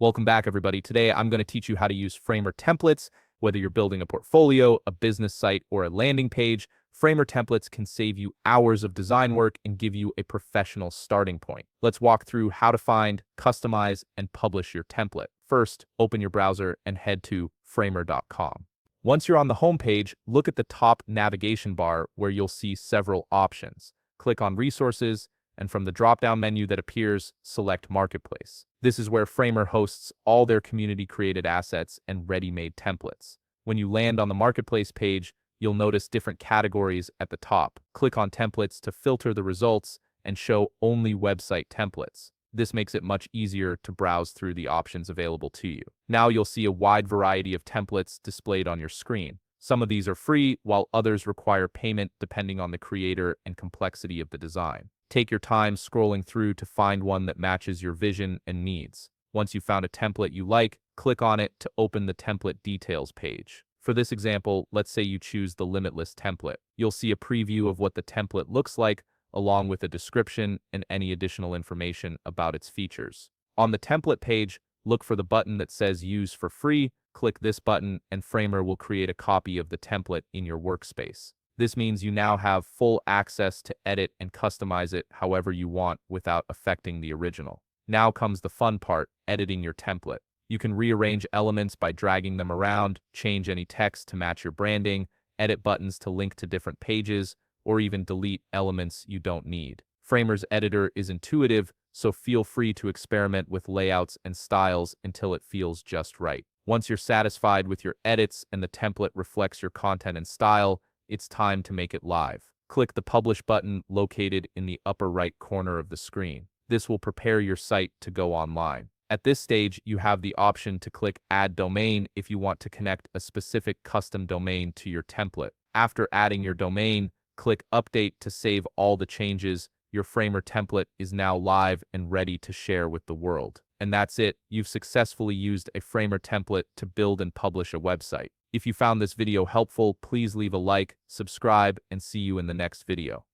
Welcome back, everybody. Today, I'm going to teach you how to use Framer templates. Whether you're building a portfolio, a business site, or a landing page, Framer templates can save you hours of design work and give you a professional starting point. Let's walk through how to find, customize, and publish your template. First, open your browser and head to framer.com. Once you're on the home page, look at the top navigation bar where you'll see several options. Click on Resources, and from the drop-down menu that appears, select Marketplace. This is where Framer hosts all their community-created assets and ready-made templates. When you land on the Marketplace page, you'll notice different categories at the top. Click on Templates to filter the results and show only website templates. This makes it much easier to browse through the options available to you. Now you'll see a wide variety of templates displayed on your screen. Some of these are free, while others require payment depending on the creator and complexity of the design. Take your time scrolling through to find one that matches your vision and needs. Once you've found a template you like, click on it to open the template details page. For this example, let's say you choose the Limitless template. You'll see a preview of what the template looks like, along with a description and any additional information about its features. On the template page, look for the button that says Use for Free. Click this button and Framer will create a copy of the template in your workspace. This means you now have full access to edit and customize it however you want without affecting the original. Now comes the fun part, editing your template. You can rearrange elements by dragging them around, change any text to match your branding, edit buttons to link to different pages, or even delete elements you don't need. Framer's editor is intuitive, so feel free to experiment with layouts and styles until it feels just right. Once you're satisfied with your edits and the template reflects your content and style, it's time to make it live. Click the Publish button located in the upper right corner of the screen. This will prepare your site to go online. At this stage, you have the option to click Add Domain if you want to connect a specific custom domain to your template. After adding your domain, click Update to save all the changes. Your Framer template is now live and ready to share with the world. And that's it. You've successfully used a Framer template to build and publish a website. If you found this video helpful, please leave a like, subscribe, and see you in the next video.